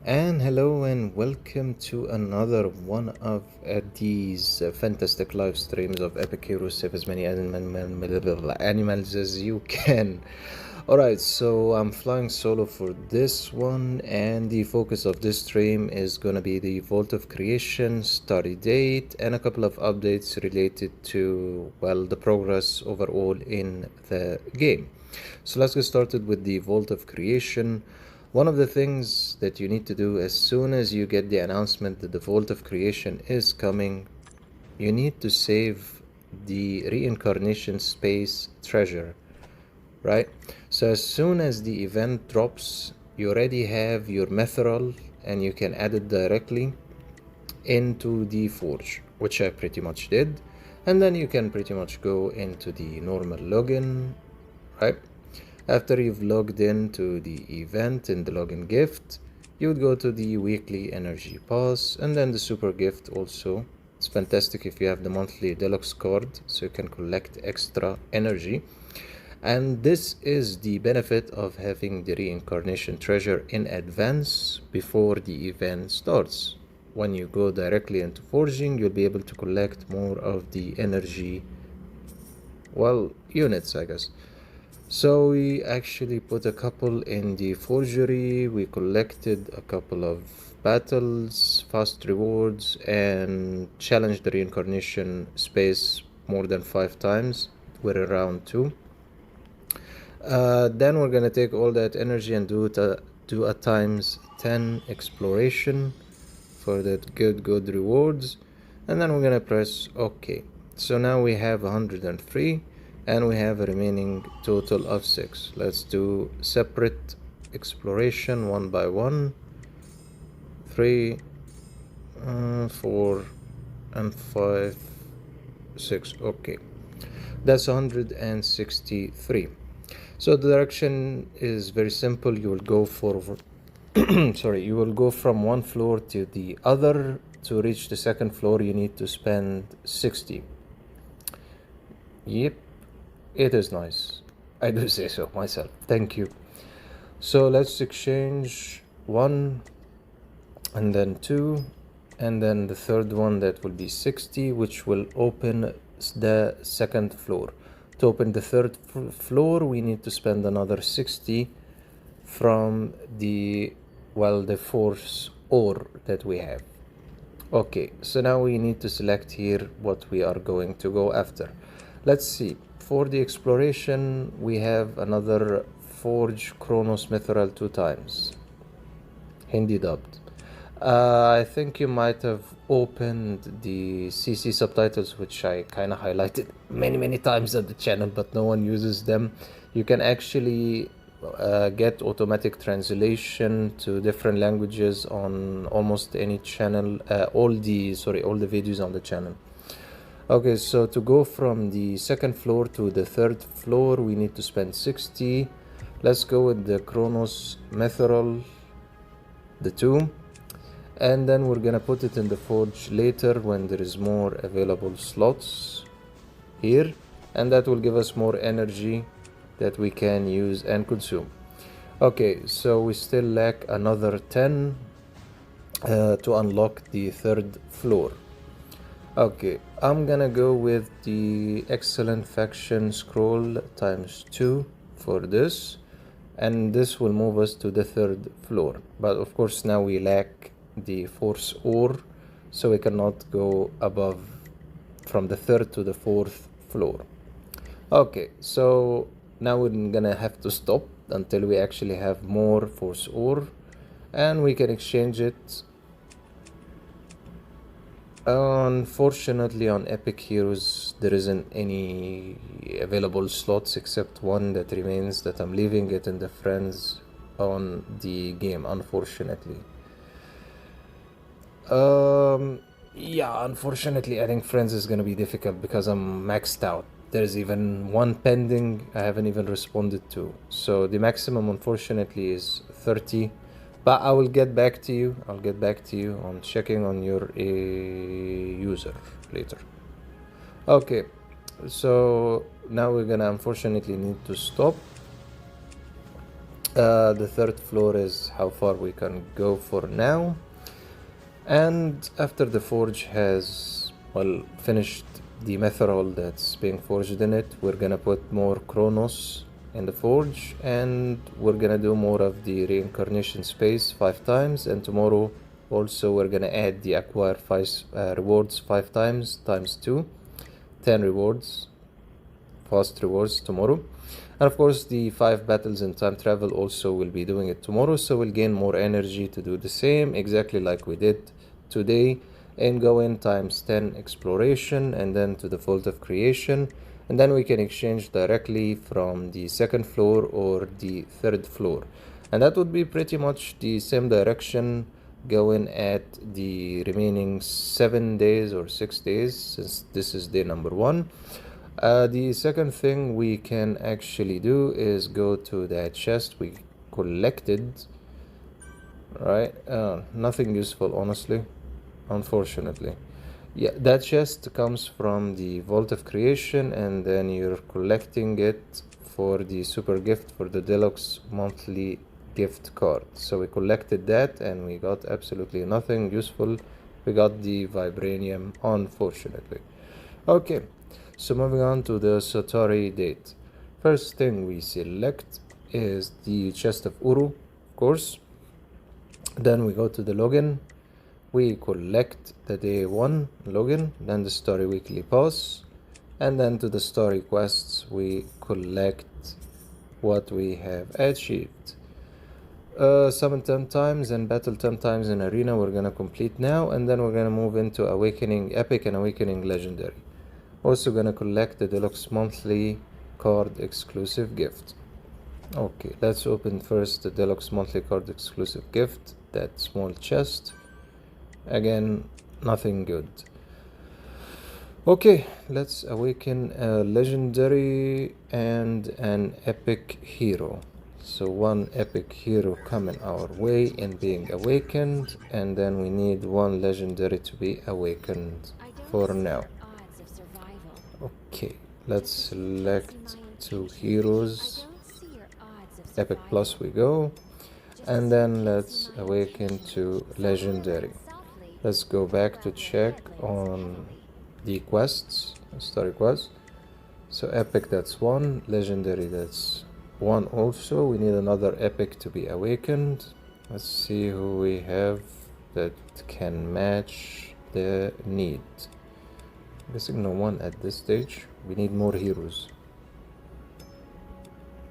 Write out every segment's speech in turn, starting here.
And hello and welcome to another one of these fantastic live streams of Epic Heroes. Save as many animals as you can. Alright, so I'm flying solo for this one, and the focus of this stream is gonna be the Vault of Creation, study date, and a couple of updates related to, well, the progress overall in the game. So let's get started with the Vault of Creation. One of the things that you need to do as soon as you get the announcement that the Vault of Creation is coming, you need to save the reincarnation space treasure, right? So as soon as the event drops, you already have your methrol and you can add it directly into the forge, which I pretty much did. And then you can pretty much go into the normal login, right? After you've logged into the event in the login gift, you would go to the weekly energy pass and then the super gift also. It's fantastic if you have the monthly deluxe card, so you can collect extra energy. And this is the benefit of having the reincarnation treasure in advance before the event starts. When you go directly into forging, you'll be able to collect more of the energy, well, units, I guess. So we actually put a couple in the forgery, we collected a couple of battles, fast rewards, and challenged the reincarnation space more than 5 times. We're around 2. Then we're gonna take all that energy and do a times 10 exploration for that good rewards, and then we're gonna press OK. So now we have 103 and we have a remaining total of 6. Let's do separate exploration one by one. 3, 4 and 5, 6. Okay, that's 163. So the direction is very simple. You will go forward you will go from one floor to the other. To reach the second floor you need to spend 60. Yep, it is nice. I do say so myself. Thank you. So let's exchange 1 and then 2 and then the third one, that will be 60, which will open the second floor. To open the third floor we need to spend another 60 from the force ore that we have. Okay, so now we need to select here what we are going to go after. Let's see. For the exploration we have another forge Chronos Mithril 2 times, Hindi dubbed. I think you might have opened the CC subtitles, which I kind of highlighted many times on the channel, but no one uses them. You can actually get automatic translation to different languages on almost any channel, all the videos on the channel. Okay, so to go from the second floor to the third floor we need to spend 60. Let's go with the Chronos Methrol, the 2, and then we're gonna put it in the forge later when there is more available slots here, and that will give us more energy that we can use and consume. Okay, so we still lack another 10 to unlock the third floor. Okay, I'm gonna go with the excellent faction scroll times 2 for this, and this will move us to the third floor. But of course now we lack the force ore, so we cannot go above from the third to the fourth floor. Okay, so now we're gonna have to stop until we actually have more force ore, and we can exchange it. Unfortunately on Epic Heroes there isn't any available slots except one that remains, that I'm leaving it in the friends on the game, unfortunately. Yeah, unfortunately I think friends is gonna be difficult because I'm maxed out. There's even one pending I haven't even responded to, so the maximum unfortunately is 30. But I will get back to you. I'll get back to you on checking on your user later. Okay, so now we're gonna unfortunately need to stop. The third floor is how far we can go for now. And after the forge has, well, finished the methanol that's being forged in it, we're gonna put more chronos in the forge, and we're gonna do more of the reincarnation space 5 times. And tomorrow also we're gonna add the acquire 5 rewards 5 times, times 2, 10 rewards, fast rewards tomorrow. And of course the 5 battles in time travel also will be doing it tomorrow, so we'll gain more energy to do the same exactly like we did today, and go in times 10 exploration and then to the vault of creation, and then we can exchange directly from the second floor or the third floor, and that would be pretty much the same direction going at the remaining 7 days or 6 days, since this is day number 1. The second thing we can actually do is go to that chest we collected, right? Nothing useful, honestly, unfortunately. Yeah, that chest comes from the vault of creation, and then you're collecting it for the super gift for the deluxe monthly gift card. So we collected that and we got absolutely nothing useful. We got the vibranium, unfortunately. Okay, so moving on to the Satori date. First thing we select is the chest of Uru, of course. Then we go to the login. We collect the day 1 login, then the story weekly pass, and then to the story quests we collect what we have achieved. Summon 10 times and battle 10 times in arena we're gonna complete now, and then we're gonna move into awakening epic and awakening legendary. Also gonna collect the deluxe monthly card exclusive gift. Okay, let's open first the deluxe monthly card exclusive gift, that small chest. Again, nothing good. Okay, let's awaken a legendary and an epic hero. So one epic hero coming our way and being awakened, and then we need one legendary to be awakened for now. Okay, let's select 2 heroes. Epic plus we go, and then let's awaken to legendary. Let's go back to check on the quests, story quests. So epic, that's 1, legendary, that's 1 also. We need another epic to be awakened. Let's see who we have that can match the need. I'm guessing no one at this stage. We need more heroes.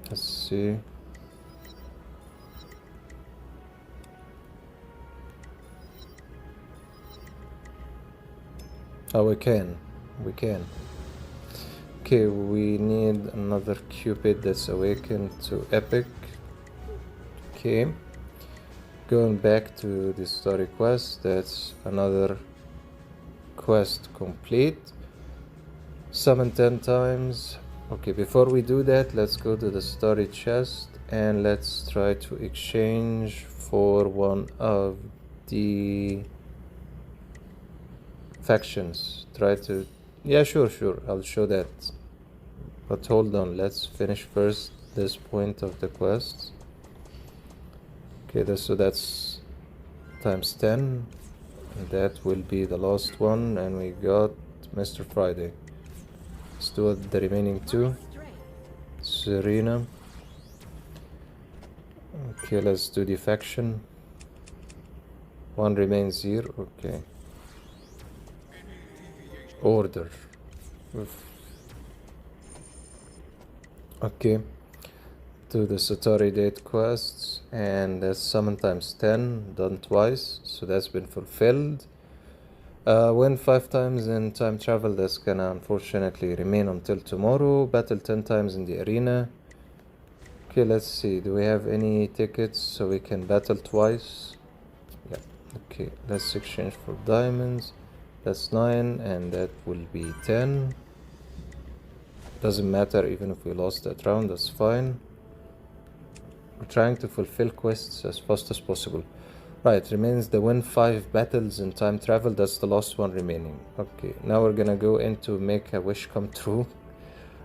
Let's see. Oh, we can. Okay, we need another Cupid that's awakened to epic. Okay, going back to the story quest, that's another quest complete. Summon 10 times. Okay, before we do that, let's go to the story chest and let's try to exchange for one of the factions. Try to, yeah, sure, I'll show that, but hold on, let's finish first this point of the quest. Okay, so that's times 10, and that will be the last one, and we got Mr. Friday. Let's do the remaining 2. Serena. Okay, let's do the faction. 1 remains here. Okay, order. Oof. Okay, to the Satori date quests, and that's summon times 10 done twice, so that's been fulfilled. Win 5 times in time travel, that's gonna unfortunately remain until tomorrow. Battle 10 times in the arena. Okay, let's see, do we have any tickets so we can battle twice? Yeah, okay, let's exchange for diamonds. That's 9, and that will be 10. Doesn't matter even if we lost that round, that's fine. We're trying to fulfill quests as fast as possible. Right, remains the win 5 battles in time travel, that's the last one remaining. Okay, now we're gonna go into make a wish come true.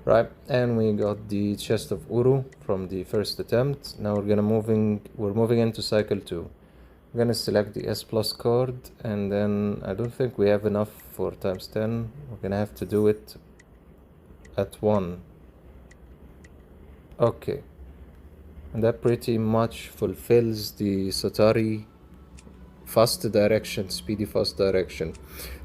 right? And we got the chest of Uru from the first attempt. Now we're moving into cycle 2. We're gonna select the S plus card, and then I don't think we have enough for times 10. We're gonna have to do it at 1. Okay, and that pretty much fulfills the Satari fast direction, speedy fast direction.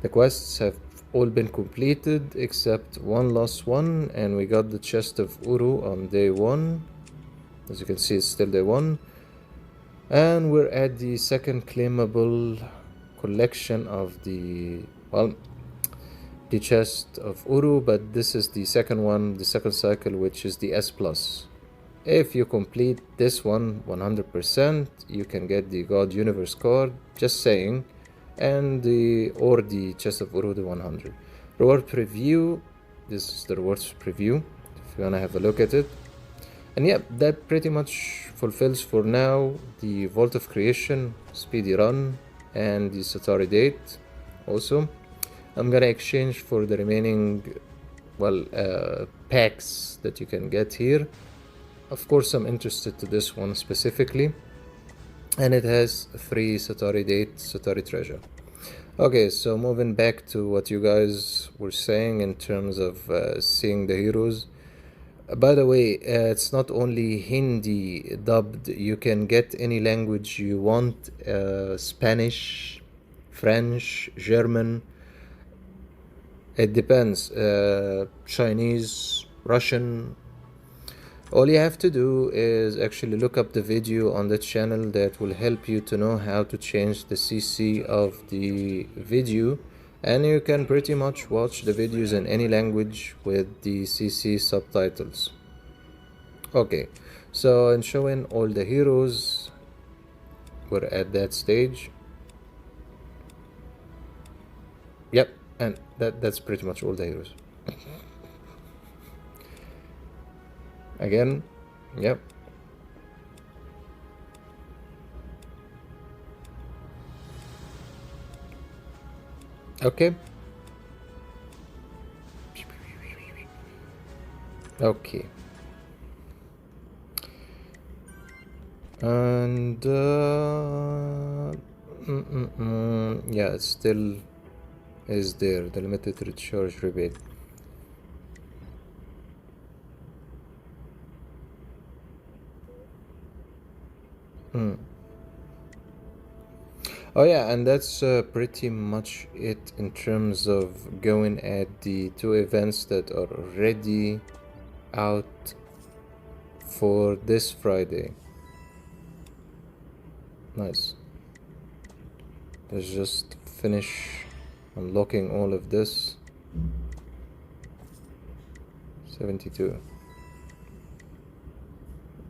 The quests have all been completed except one last one, and we got the chest of Uru on day 1. As you can see, it's still day 1. And we're at the second claimable collection of the chest of Uru, but this is the second one, the second cycle, which is the S plus. If you complete this one 100%, you can get the God Universe card, just saying, and the chest of Uru, the 100. Reward preview, this is the rewards preview, if you wanna have a look at it. And yeah, that pretty much fulfills for now the Vault of Creation, speedy run, and the Satari date also. I'm gonna exchange for the remaining, packs that you can get here. Of course, I'm interested to this one specifically, and it has 3 Satari date, Satari treasure. Okay, so moving back to what you guys were saying in terms of seeing the heroes. By the way, it's not only Hindi dubbed, you can get any language you want, Spanish, French, German, it depends, Chinese, Russian. All you have to do is actually look up the video on the channel that will help you to know how to change the CC of the video, and you can pretty much watch the videos in any language with the CC subtitles. Okay, so in showing all the heroes, we're at that stage. Yep, and that's pretty much all the heroes. Again, yep. Okay. Okay. And yeah, it still is there, the limited recharge rebate. Oh yeah, and that's pretty much it in terms of going at the 2 events that are already out for this Friday. Nice. Let's just finish unlocking all of this. 72.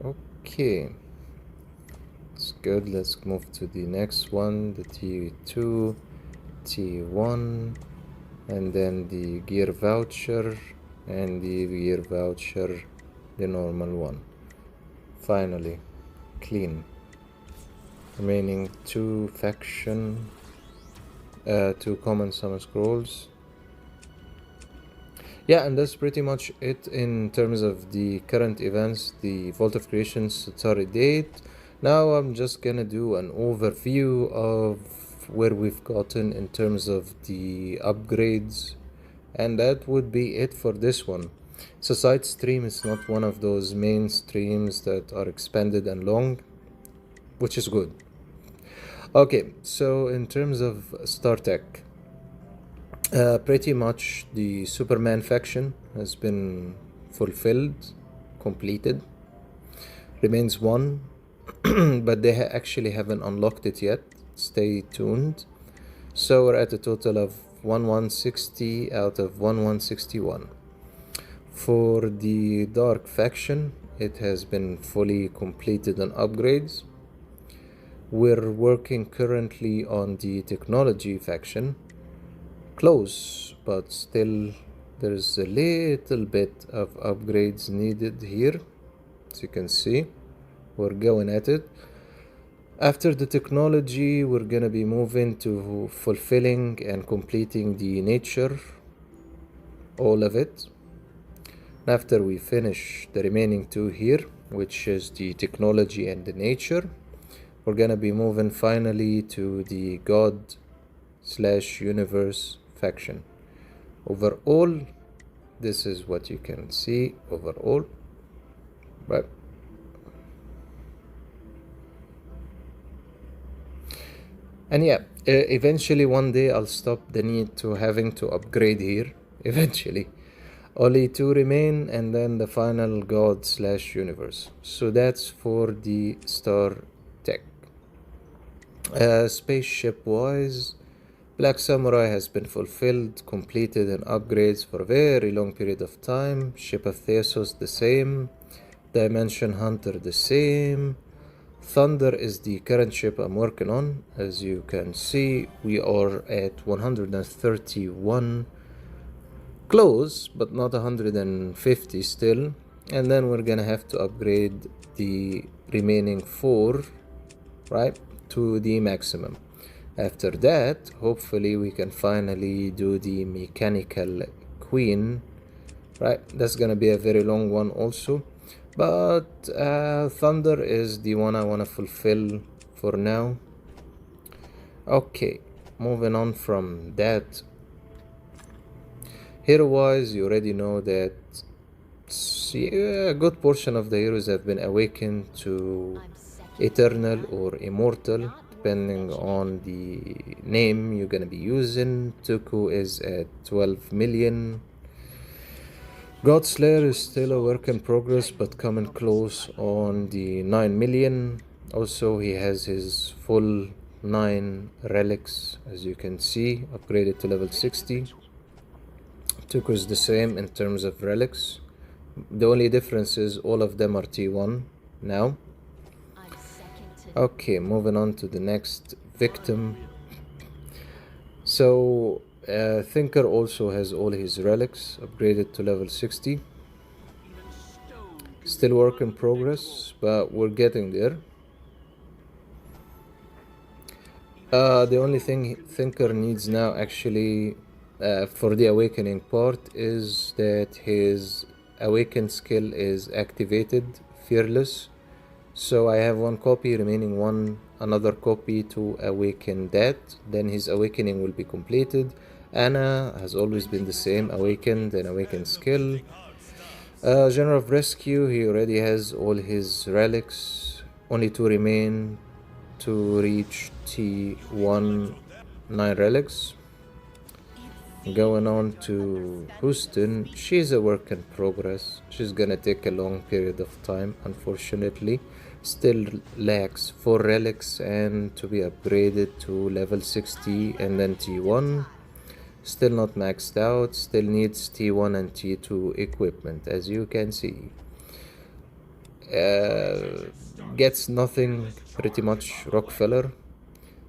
Okay. It's good. Let's move to the next one, the T2, T1, and then the gear voucher, and the gear voucher, the normal one. Finally, clean. Remaining 2 faction, 2 common summon scrolls. Yeah, and that's pretty much it in terms of the current events, the Vault of Creation Satari date. Now I'm just gonna do an overview of where we've gotten in terms of the upgrades, and that would be it for this one. So side stream is not one of those main streams that are expanded and long, which is good. Okay, so in terms of StarTech, pretty much the Superman faction has been fulfilled, completed. Remains 1, but they actually haven't unlocked it yet. Stay tuned. So we're at a total of 1160 out of 1161. For the Dark faction, it has been fully completed on upgrades. We're working currently on the Technology faction. Close, but still there's a little bit of upgrades needed here. As you can see, we're going at it. After the Technology, we're gonna be moving to fulfilling and completing the Nature, all of it. After we finish the remaining two here, which is the technology and the nature, we're gonna be moving finally to the God/universe faction. Overall, this is what you can see overall, right? And yeah, eventually one day I'll stop the need to having to upgrade here, eventually. Only two remain, and then the final God/universe. So that's for the star tech. Spaceship wise, Black Samurai has been fulfilled, completed, and upgrades for a very long period of time. Ship of Thesos the same. Dimension Hunter the same. Thunder is the current ship I'm working on. As you can see, we are at 131. Close, but not 150 still. And then we're gonna have to upgrade the remaining 4, right, to the maximum. After that, hopefully we can finally do the mechanical queen, right? That's gonna be a very long one also, but Thunder is the one I want to fulfill for now. Okay, moving on from that. Hero wise, you already know that a good portion of the heroes have been awakened to eternal or immortal, depending on the name you're gonna be using. Toku is at 12 million. Godslayer is still a work in progress, but coming close on the 9 million. Also, he has his full 9 relics, as you can see, upgraded to level 60. Toku is the same in terms of relics. The only difference is all of them are T1 now. Okay, moving on to the next victim. So, Thinker also has all his relics upgraded to level 60. Still work in progress, but we're getting there. The only thing Thinker needs now actually for the awakening part is that his awakened skill is activated, Fearless. So I have one copy, remaining another copy to awaken that. Then his awakening will be completed. Anna has always been the same, awakened and awakened skill. General of Rescue, he already has all his relics. Only 2 remain to reach T1 9 relics. Going on to Houston, she's a work in progress. She's gonna take a long period of time, unfortunately. Still lacks 4 relics and to be upgraded to level 60 and then T1. Still not maxed out, still needs T1 and T2 equipment, as you can see. Gets nothing, pretty much Rockefeller.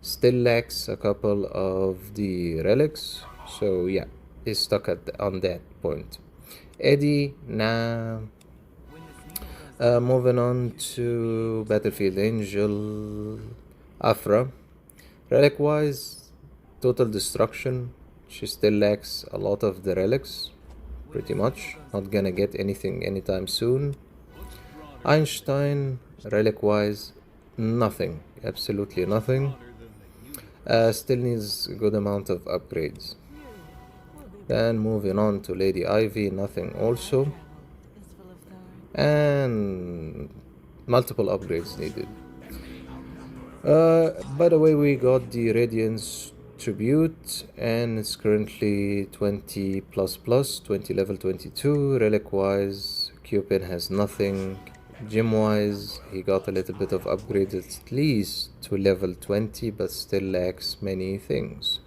Still lacks a couple of the relics. So yeah, he's stuck on that point. Eddie, nah. Moving on to Battlefield Angel, Afra. Relic wise, total destruction. She still lacks a lot of the relics, pretty much. Not gonna get anything anytime soon. Einstein, relic wise, nothing, absolutely nothing. Still needs a good amount of upgrades. Then moving on to Lady Ivy, nothing also. And multiple upgrades needed. By the way, we got the Radiance Tribute, and it's currently 20 plus 20 level 22. Relic wise, Cupid has nothing. Gym wise, he got a little bit of upgrades, at least to level 20, but still lacks many things.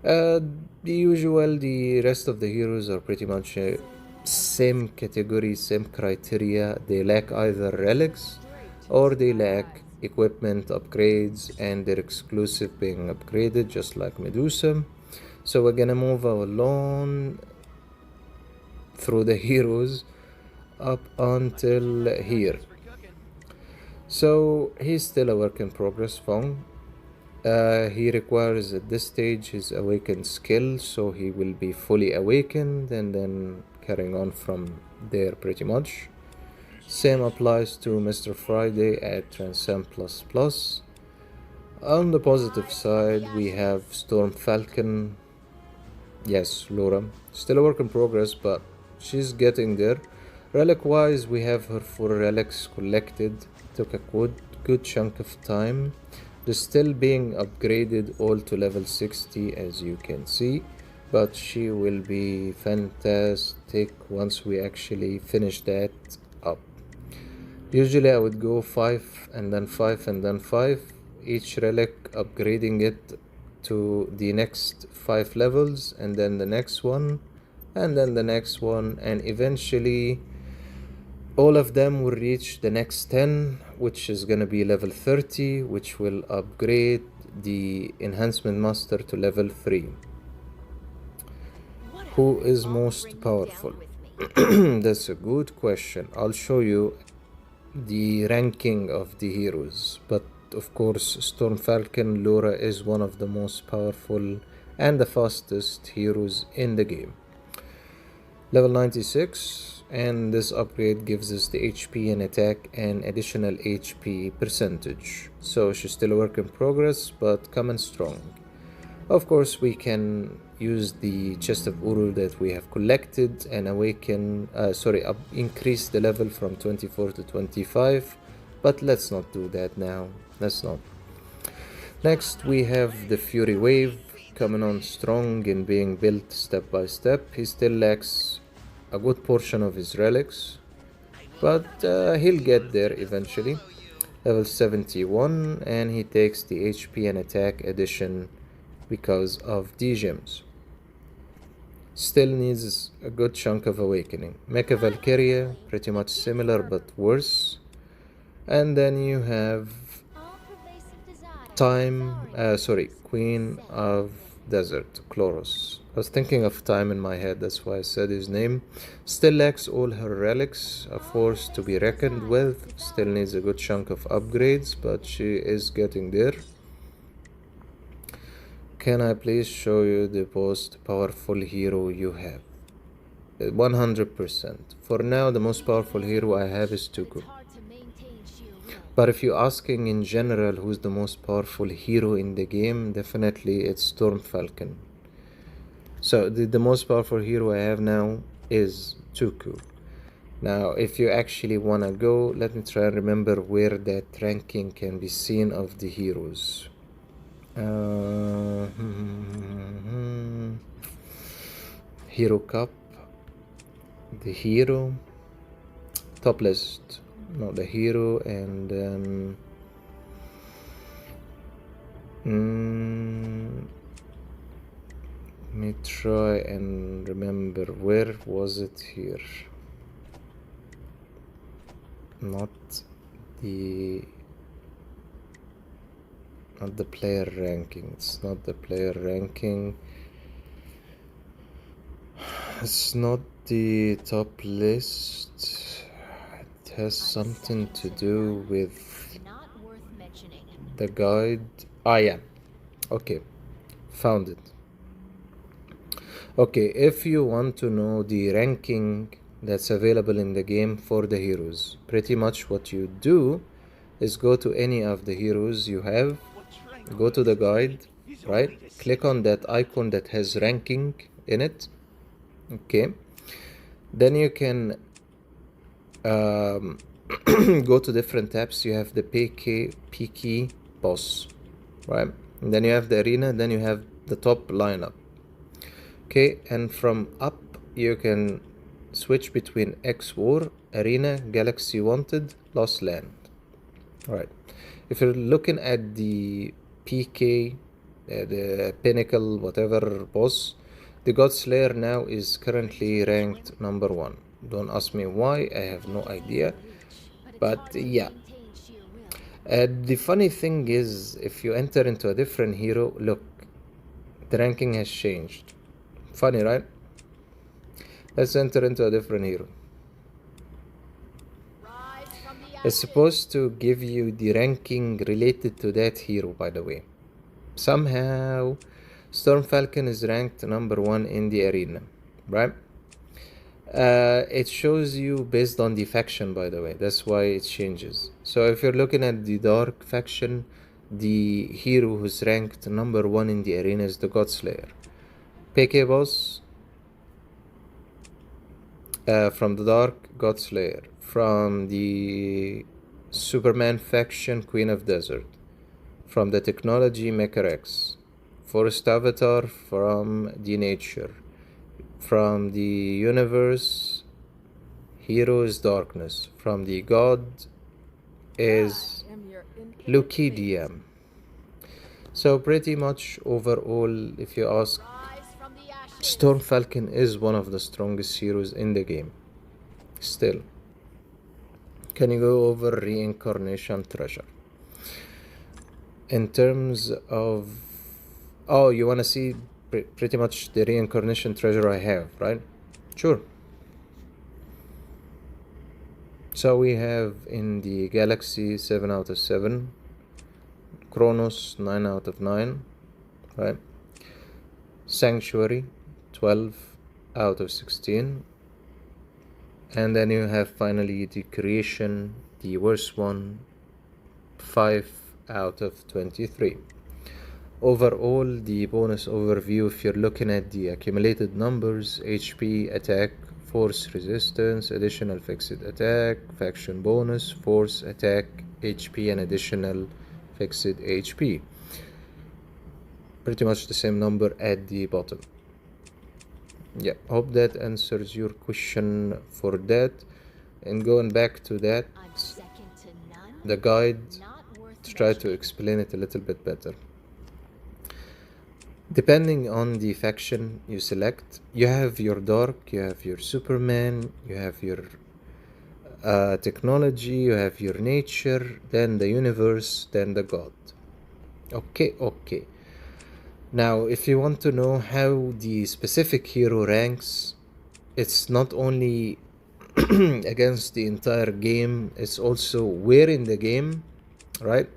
The usual, the rest of the heroes are pretty much same category, same criteria. They lack either relics or they lack equipment upgrades, and they're exclusive being upgraded, just like Medusa. So we're gonna move along through the heroes up until here. So he's still a work in progress, Fong. He requires at this stage his awakened skill, so he will be fully awakened, and then carrying on from there pretty much. Same applies to Mr. Friday at Transcend++. On the positive side, we have Storm Falcon. Yes, Laura. Still a work in progress, but she's getting there. Relic-wise, we have her 4 relics collected. Took a good chunk of time. They're still being upgraded all to level 60, as you can see. But she will be fantastic once we actually finish that up. Usually I would go 5 and then 5 and then 5. Each relic upgrading it to the next 5 levels, and then the next one, and then the next one, and eventually all of them will reach the next 10, which is gonna be level 30, which will upgrade the enhancement master to level 3. Who is most powerful? That's a good question. I'll show you the ranking of the heroes, but of course Storm Falcon Laura is one of the most powerful and the fastest heroes in the game. Level 96, and this upgrade gives us the HP and attack and additional HP percentage. So she's still a work in progress, but coming strong. Of course we can use the chest of Uru that we have collected and increase the level from 24 to 25, but let's not do that now. Let's not. Next we have the Fury Wave coming on strong and being built step by step. He still lacks a good portion of his relics, but he'll get there eventually. Level 71, and he takes the HP and attack addition because of the gems. Still needs a good chunk of awakening. Mecha Valkyria, pretty much similar but worse. And then you have Queen of Desert, Chloros. I was thinking of Time in my head, that's why I said his name. Still lacks all her relics, a force to be reckoned with. Still needs a good chunk of upgrades, but she is getting there. Can I please show you the most powerful hero you have? 100%. For now, the most powerful hero I have is Toku. But if you're asking in general who's the most powerful hero in the game, definitely it's Storm Falcon. So the most powerful hero I have now is Toku. Now, if you actually wanna go, let me try and remember where that ranking can be seen of the heroes. Hero Cup, the hero, top list, not the hero, and then let me try and remember, where was it here? Not the player ranking. It's not the player ranking. It's not the top list. It has something to do with the guide. Ah, yeah. Okay, found it. Okay, if you want to know the ranking that's available in the game for the heroes, pretty much what you do is go to any of the heroes you have, go to the guide, right? Click on that icon that has ranking in it. Okay, then you can go to different tabs. You have the PK boss, right? And then you have the arena, then you have the top lineup. Okay, and from up you can switch between xwar, arena, galaxy wanted, lost land. All right, if you're looking at the PK, the pinnacle whatever boss, the God Slayer now is currently ranked number 1. Don't ask me why, I have no idea, but yeah. The funny thing is, if you enter into a different hero, look, the ranking has changed. Funny, right? Let's enter into a different hero. It's supposed to give you the ranking related to that hero, by the way. Somehow Storm Falcon is ranked number 1 in the arena, right? It shows you based on the faction, by the way. That's why it changes. So if you're looking at the dark faction, the hero who's ranked number 1 in the arena is the Godslayer. PK boss from the dark, Godslayer. From the Superman faction, Queen of Desert. From the technology, Mecha-Rex. Forest Avatar from the nature. From the universe, hero is darkness. From the god is Lucidium. So pretty much overall, if you ask, Storm Falcon is one of the strongest heroes in the game. Still. Can you go over Reincarnation Treasure? In terms of... Oh, you want to see pretty much the Reincarnation Treasure I have, right? Sure. So we have in the Galaxy 7 out of 7, Kronos 9 out of 9, right? Sanctuary 12 out of 16, and then you have finally the Creation, the worst one, 5 out of 23. Overall, the bonus overview, if you're looking at the accumulated numbers, HP, attack, force resistance, additional fixed attack, faction bonus, force, attack, HP, and additional fixed HP. Pretty much the same number at the bottom. Yeah, hope that answers your question for that. And going back to that, the guide, to try to explain it a little bit better. Depending on the faction you select, you have your dark, you have your Superman, you have your technology, you have your nature, then the universe, then the god. Okay. Now, if you want to know how the specific hero ranks, it's not only against the entire game, it's also where in the game, right?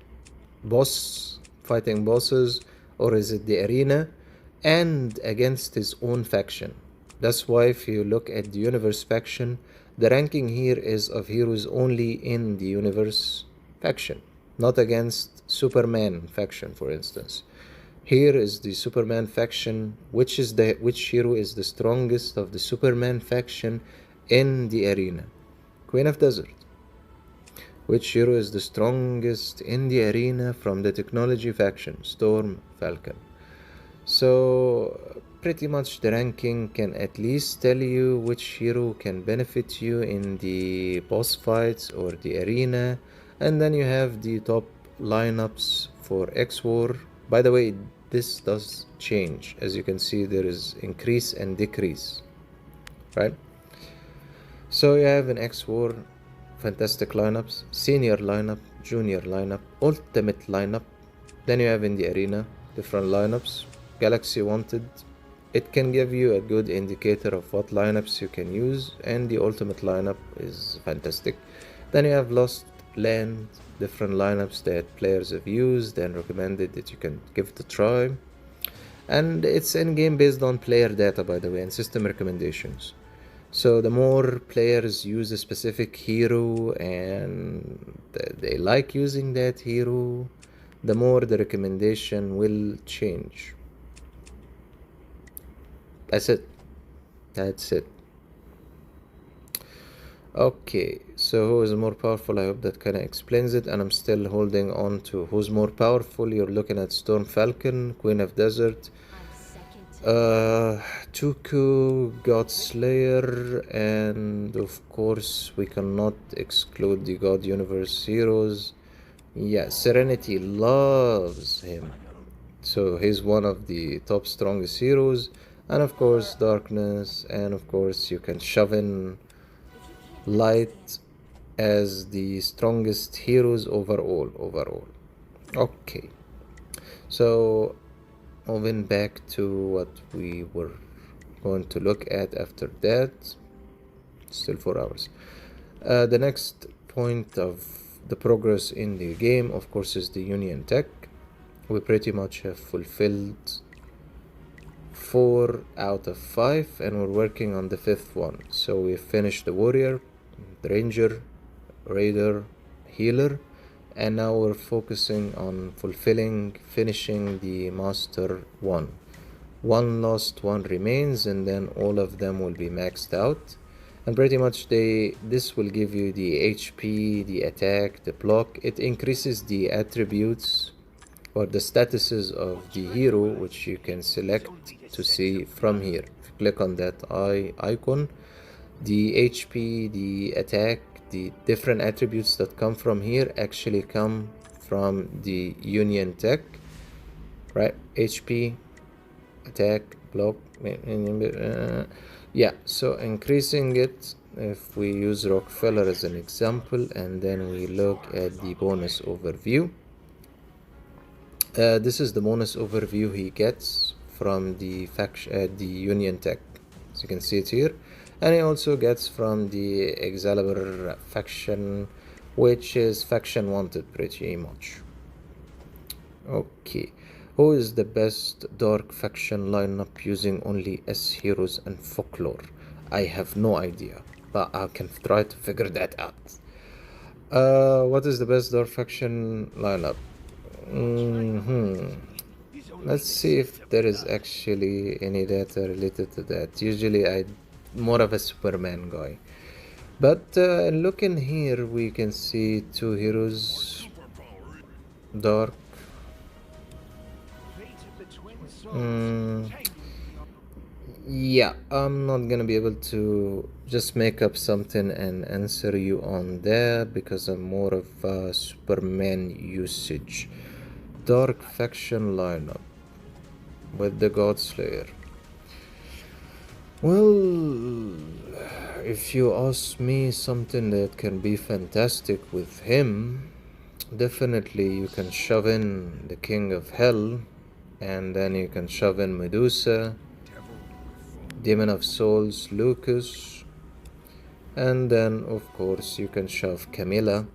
Boss, fighting bosses, or is it the arena, and against his own faction. That's why if you look at the universe faction, the ranking here is of heroes only in the universe faction, not against Superman faction, for instance. Here is the Superman faction, which hero is the strongest of the Superman faction in the arena. Queen of Desert. Which hero is the strongest in the arena from the technology faction? Storm Falcon. So pretty much the ranking can at least tell you which hero can benefit you in the boss fights or the arena. And then you have the top lineups for xwar. By the way, this does change. As you can see, there is increase and decrease, right? So you have an xwar fantastic lineups, senior lineup, junior lineup, ultimate lineup. Then you have in the arena different lineups. Galaxy Wanted, it can give you a good indicator of what lineups you can use, and the ultimate lineup is fantastic. Then you have Lost Land, different lineups that players have used and recommended that you can give it a try. And it's in-game based on player data, by the way, and system recommendations. So the more players use a specific hero and they like using that hero, the more the recommendation will change. That's it. Okay, so who is more powerful? I hope that kind of explains it, and I'm still holding on to who's more powerful. You're looking at Storm Falcon, Queen of Desert, Toku, God Slayer, and of course we cannot exclude the God Universe heroes. Yeah, Serenity loves him, so he's one of the top strongest heroes. And of course Darkness, and of course you can shove in Light as the strongest heroes overall. Okay, so moving back to what we were going to look at after that. Still 4 hours. The next point of the progress in the game, of course, is the Union Tech. We pretty much have fulfilled 4 out of 5, and we're working on the 5th one. So we finished the warrior, the ranger, raider, healer, and now we're focusing on finishing the master one. One last one remains, and then all of them will be maxed out. And pretty much this will give you the HP, the attack, the block. It increases the attributes or the statuses of the hero, which you can select to see from here. If you click on that icon, the HP, the attack, the different attributes that come from here actually come from the Union Tech, right? HP, attack, block, yeah, so increasing it. If we use Rockefeller as an example, and then we look at the bonus overview, this is the bonus overview he gets from the Union Tech, as you can see it here. And he also gets from the Excalibur faction, which is faction wanted pretty much. Okay, who is the best dark faction lineup using only S heroes and folklore? I have no idea, but I can try to figure that out. What is the best dark faction lineup? Let's see if there is actually any data related to that. Usually I'm more of a Superman guy, but look in here, we can see 2 heroes dark. Yeah, I'm not gonna be able to just make up something and answer you on that because I'm more of a Superman usage. Dark faction lineup with the Godslayer. Well, if you ask me something that can be fantastic with him, definitely you can shove in the King of Hell, and then you can shove in Medusa, Demon of Souls, Lucas, and then of course you can shove Camilla.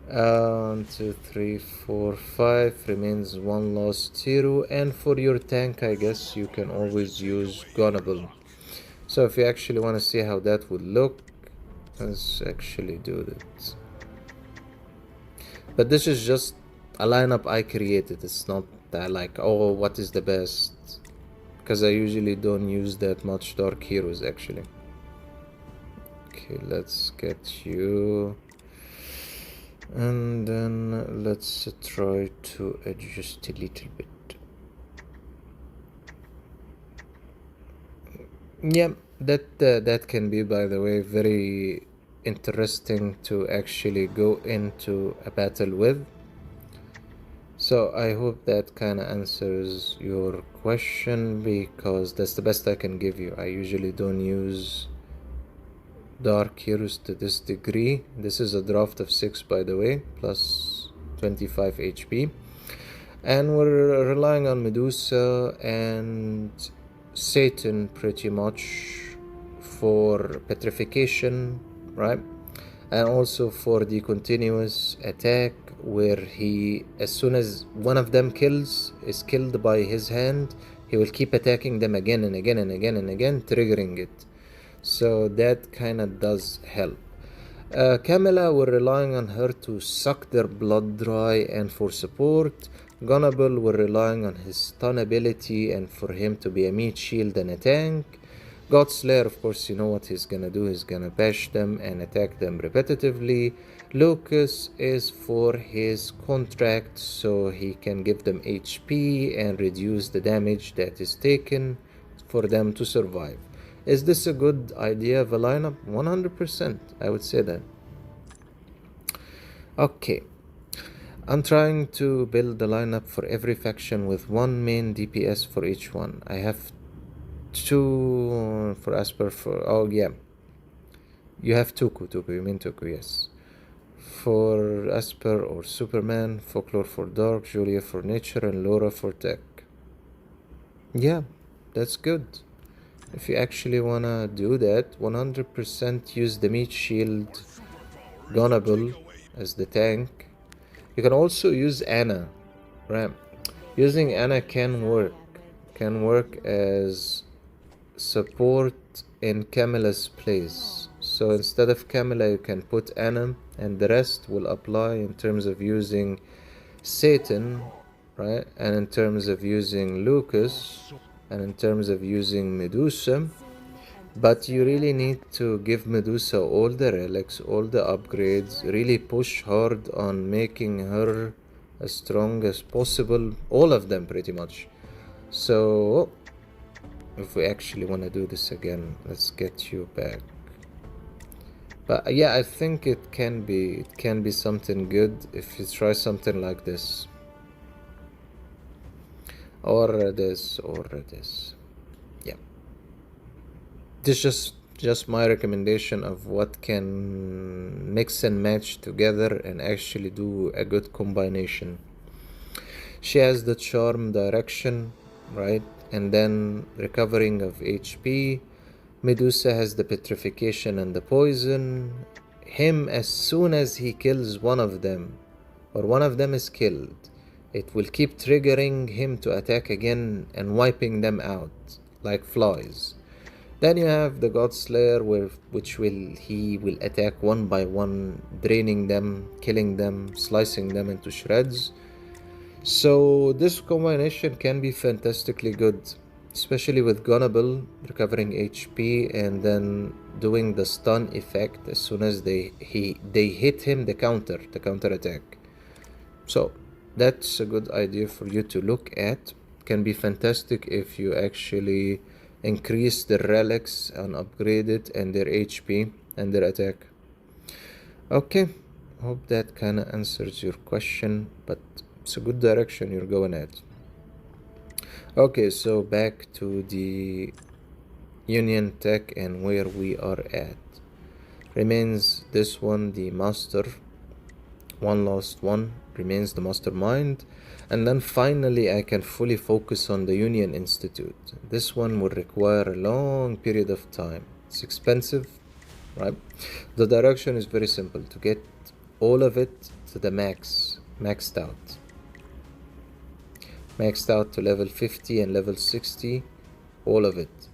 1, 2, 3, 4, 5 remains one last hero, and for your tank I guess you can always use Gonable. So if you actually want to see how that would look, let's actually do that. But this is just a lineup I created. It's not that like, oh, what is the best, because I usually don't use that much dark heroes actually. Okay, let's get you, and then let's try to adjust a little bit. Yeah, that can be, by the way, very interesting to actually go into a battle with. So I hope that kind of answers your question, because that's the best I can give you. I usually don't use dark heroes to this degree. This is a draft of 6, by the way, plus 25 HP, and we're relying on Medusa and Satan pretty much for petrification, right? And also for the continuous attack, where he, as soon as one of them is killed by his hand, he will keep attacking them again and again and again and again, triggering it. So that kind of does help. Camilla, we're relying on her to suck their blood dry and for support. Gonable, we're relying on his stun ability and for him to be a meat shield and a tank. Godslayer, of course, you know what he's gonna do. He's gonna bash them and attack them repetitively. Lucas is for his contract, so he can give them HP and reduce the damage that is taken for them to survive. Is this a good idea of a lineup? 100%, I would say that. Okay, I'm trying to build the lineup for every faction with one main DPS for each one. I have 2 for Asper for, oh yeah, you have Toku, you mean Toku, yes. For Asper or Superman, Folklore for Dark, Julia for Nature, and Laura for Tech. Yeah, that's good. If you actually wanna do that, 100% use the meat shield Gonable as the tank. You can also use Anna, right? Using Anna can work, can work as support in Camilla's place. So instead of Camilla, you can put Anna, and the rest will apply in terms of using Satan, right? And in terms of using Lucas, and in terms of using Medusa. But you really need to give Medusa all the relics, all the upgrades, really push hard on making her as strong as possible, all of them pretty much. So if we actually want to do this again, let's get you back. But yeah, I think it can be something good if you try something like this. Or this. Yeah. This is just my recommendation of what can mix and match together and actually do a good combination. She has the charm direction, right? And then recovering of HP. Medusa has the petrification and the poison. Him, as soon as he kills one of them, or one of them is killed, it will keep triggering him to attack again and wiping them out like flies. Then you have the God Slayer, which he will attack one by one, draining them, killing them, slicing them into shreds. So this combination can be fantastically good, especially with Gunnable recovering HP and then doing the stun effect as soon as they hit him, the counter attack. So that's a good idea for you to look at. Can be fantastic if you actually increase their relics and upgrade it and their HP and their attack. Okay, hope that kind of answers your question, but it's a good direction you're going at. Okay, so back to the Union Tech and where we are at. Remains this one, the Master. One last one remains the Mastermind. And then finally I can fully focus on the Union Institute. This one will require a long period of time. It's expensive, right? The direction is very simple. To get all of it to the maxed out. Maxed out to level 50 and level 60, all of it.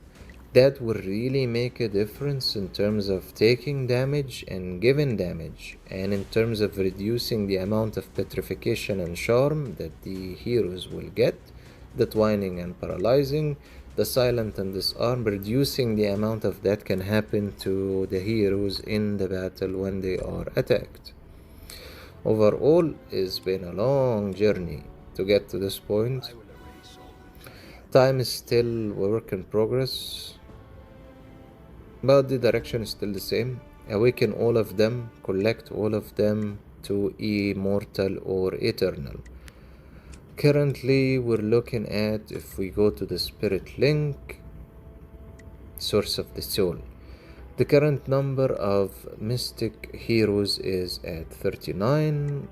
That will really make a difference in terms of taking damage and giving damage, and in terms of reducing the amount of petrification and charm that the heroes will get, the twining and paralyzing, the silent and disarm, reducing the amount of that can happen to the heroes in the battle when they are attacked. Overall, it's been a long journey to get to this point. Time is still work in progress, but the direction is still the same. Awaken all of them, collect all of them to immortal or eternal. Currently we're looking at, if we go to the spirit link, source of the soul, the current number of mystic heroes is at 39.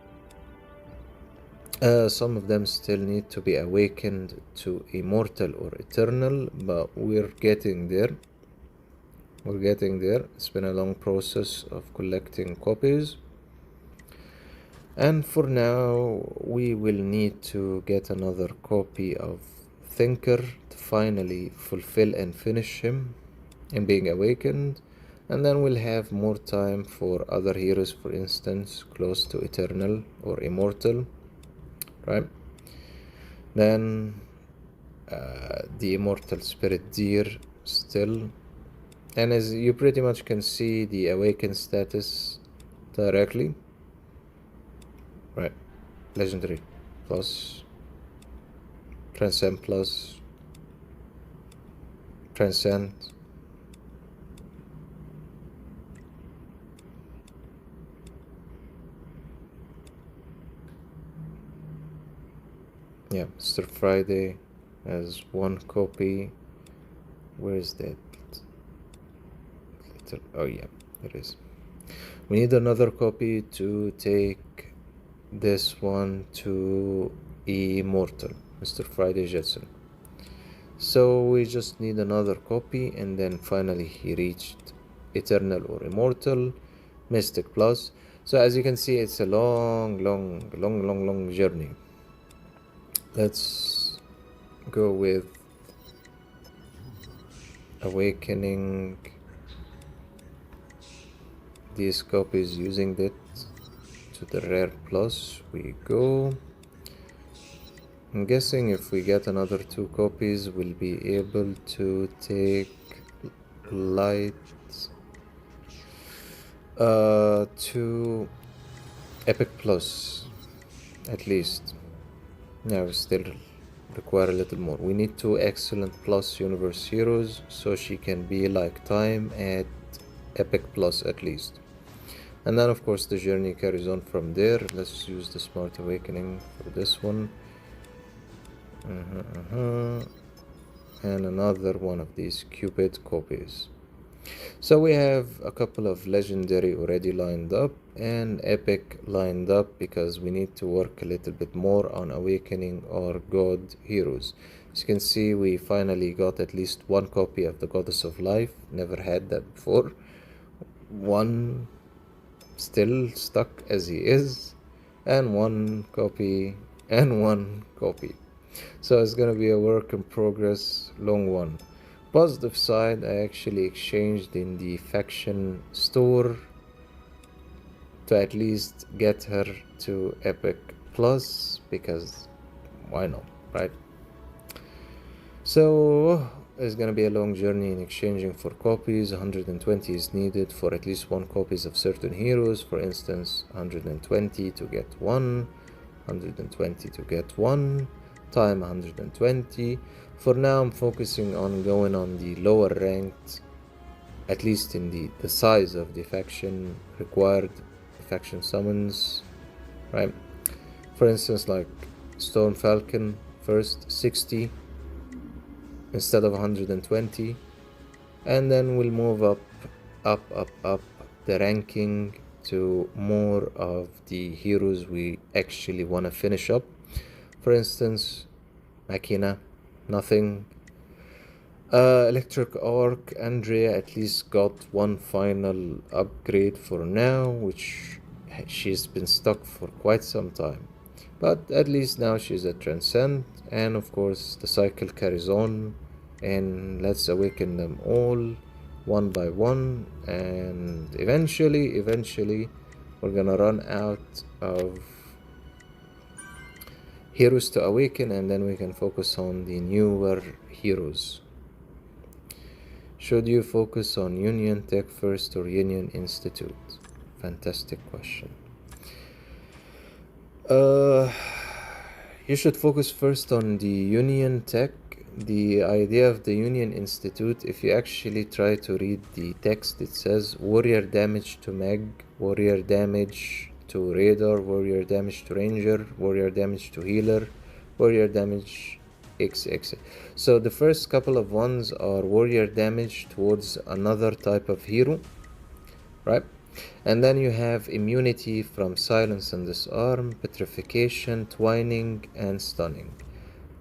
Some of them still need to be awakened to immortal or eternal, but we're getting there. It's been a long process of collecting copies, and for now we will need to get another copy of Thinker to finally fulfill and finish him in being awakened, and then we'll have more time for other heroes, for instance close to eternal or immortal, right? Then the immortal spirit deer still. And as you pretty much can see the awakened status directly, right? Legendary plus, transcend plus, transcend, yeah. Mr. Friday has one copy. Where is that? Oh yeah, it is. We need another copy to take this one to immortal, Mr. Friday Jetson. So we just need another copy, and then finally he reached eternal or immortal, mystic plus. So as you can see, it's a long journey. Let's go with awakening these copies using it to the rare plus. We go. I'm guessing if we get another 2 copies, we'll be able to take light to epic plus, at least. Yeah, we still require a little more. We need 2 excellent plus universe heroes, so she can be like time at epic plus at least. And then of course the journey carries on from there. Let's use the smart awakening for this one. And another one of these Cupid copies. So we have a couple of legendary already lined up and epic lined up, because we need to work a little bit more on awakening our god heroes. As you can see, we finally got at least 1 copy of the Goddess of Life. Never had that before. 1 still stuck as he is, and 1 copy and 1 copy. So it's gonna be a work in progress, long one. Positive side, I actually exchanged in the faction store to at least get her to epic plus, because why not, right? So it's gonna be a long journey in exchanging for copies. 120 is needed for at least 1 copies of certain heroes. For instance, 120 to get 1, 120 to get 1, time 120. For now I'm focusing on going on the lower ranked, at least in the size of the faction required faction summons, right? For instance, like Storm Falcon, first 60 instead of 120, and then we'll move up the ranking to more of the heroes we actually want to finish up. For instance, Machina, nothing. Electric Arc, Andrea at least got 1 final upgrade for now, which she's been stuck for quite some time. But at least now she's at Transcend, and of course the cycle carries on, and let's awaken them all 1 by 1, and eventually we're gonna run out of heroes to awaken, and then we can focus on the newer heroes. Should you focus on Union Tech first or Union Institute? Fantastic question. You should focus first on the Union Tech. The idea of the Union Institute, if you actually try to read the text, it says warrior damage to Meg, warrior damage to radar, warrior damage to ranger, warrior damage to healer, warrior damage XX. So the first couple of ones are warrior damage towards another type of hero, right? And then you have immunity from silence and disarm, petrification, twining, and stunning.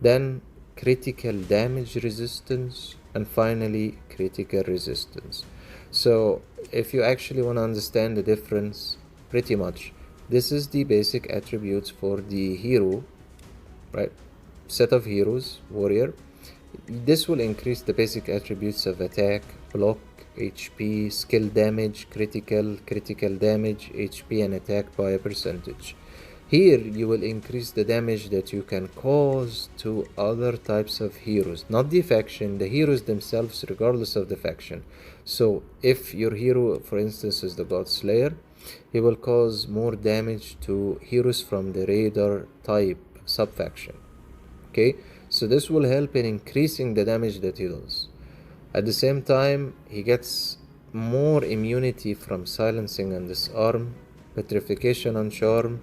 Then critical damage resistance, and finally critical resistance. So if you actually want to understand the difference, pretty much this is the basic attributes for the hero, right? Set of heroes, warrior. This will increase the basic attributes of attack, block, HP, skill damage, critical damage, HP, and attack by a percentage. Here you will increase the damage that you can cause to other types of heroes, not the faction, the heroes themselves, regardless of the faction. So if your hero, for instance, is the God Slayer, he will cause more damage to heroes from the radar type subfaction. Okay, so this will help in increasing the damage that he does. At the same time, he gets more immunity from silencing and disarm, petrification and charm,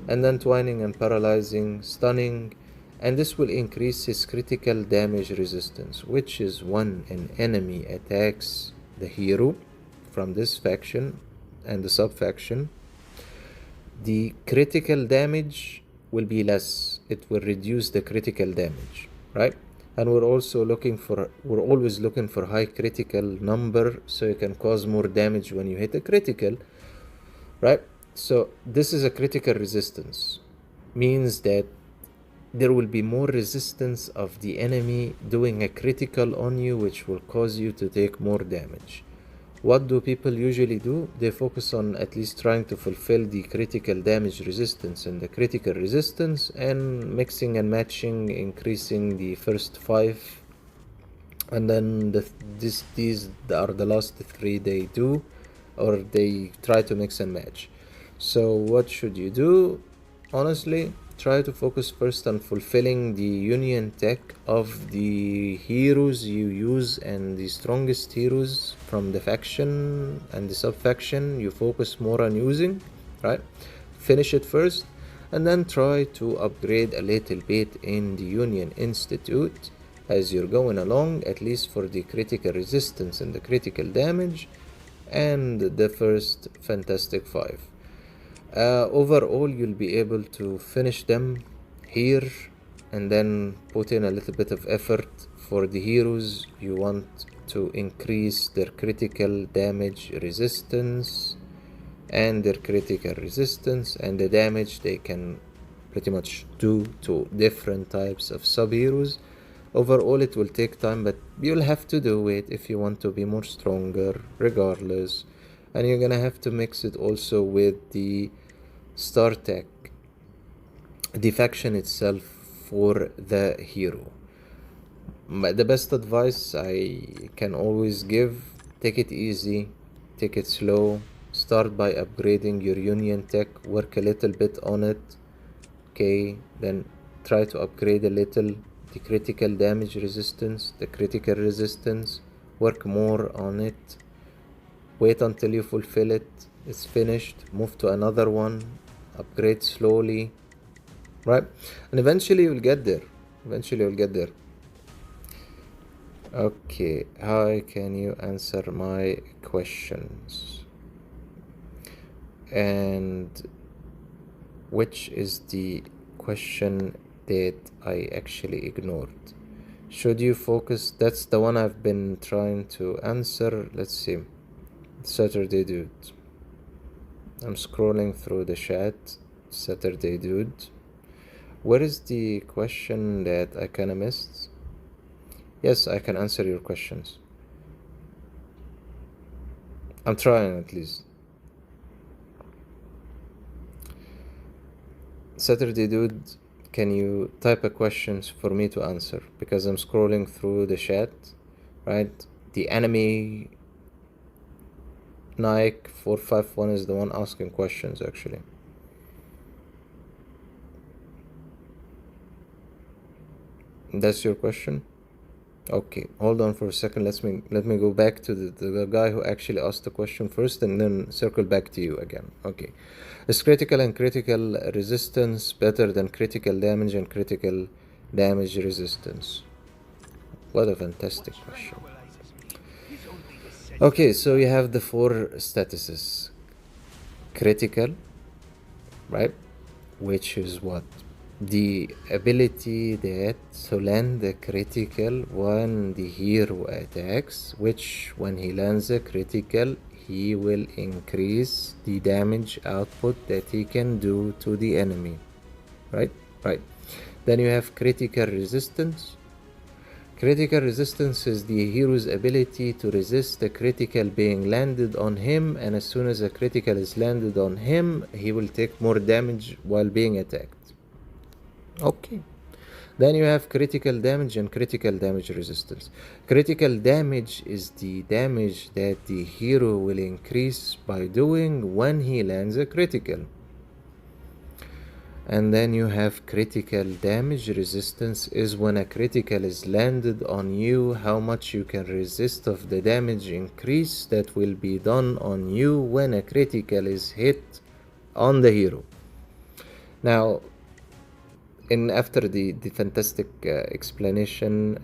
and then twining and paralyzing, stunning, and this will increase his critical damage resistance, which is when an enemy attacks the hero from this faction and the subfaction, the critical damage will be less. It will reduce the critical damage, right? And we're always looking for high critical number, so you can cause more damage when you hit a critical, right? So this is a critical resistance, means that there will be more resistance of the enemy doing a critical on you, which will cause you to take more damage. What do people usually do? They focus on at least trying to fulfill the critical damage resistance and the critical resistance, and mixing and matching, increasing the first 5, and then these are the last 3 they do, or they try to mix and match. So what should you do? Honestly, try to focus first on fulfilling the union tech of the heroes you use, and the strongest heroes from the faction and the sub-faction you focus more on using, right? Finish it first, and then try to upgrade a little bit in the Union Institute as you're going along, at least for the critical resistance and the critical damage, and the first Fantastic 5. Overall, you'll be able to finish them here, and then put in a little bit of effort for the heroes you want to increase their critical damage resistance and their critical resistance and the damage they can pretty much do to different types of sub-heroes. Overall, it will take time, but you'll have to do it if you want to be more stronger regardless. And you're gonna have to mix it also with the star tech, the faction itself for the hero. The best advice I can always give: take it easy, take it slow, start by upgrading your union tech, work a little bit on it, okay, then try to upgrade a little the critical damage resistance, the critical resistance, work more on it, wait until you fulfill it, it's finished, move to another one, upgrade slowly, right? And eventually you'll get there. Okay, how can you answer my questions? And which is the question that I actually ignored? Should you focus? That's the one I've been trying to answer. Let's see. Saturday dude. I'm scrolling through the chat. Saturday dude. Where is the question that I kinda missed? Yes, I can answer your questions. I'm trying at least. Saturday dude, can you type a questions for me to answer? Because I'm scrolling through the chat, right? The enemy Nike 451 is the one asking questions actually. That's your question? Okay, hold on for a second. Let me go back to the guy who actually asked the question first, and then circle back to you again. Okay. Is critical and critical resistance better than critical damage and critical damage resistance? What a fantastic question. Okay, so you have the 4 statuses. Critical, right? Which is what? The ability that to land a critical when the hero attacks, which when he lands a critical, he will increase the damage output that he can do to the enemy, right? Then you have critical resistance. Critical resistance is the hero's ability to resist the critical being landed on him, and as soon as a critical is landed on him, he will take more damage while being attacked. Okay. Then you have critical damage and critical damage resistance. Critical damage is the damage that the hero will increase by doing when he lands a critical. And then you have critical damage resistance is when a critical is landed on you, how much you can resist of the damage increase that will be done on you when a critical is hit on the hero. Now, after the fantastic explanation,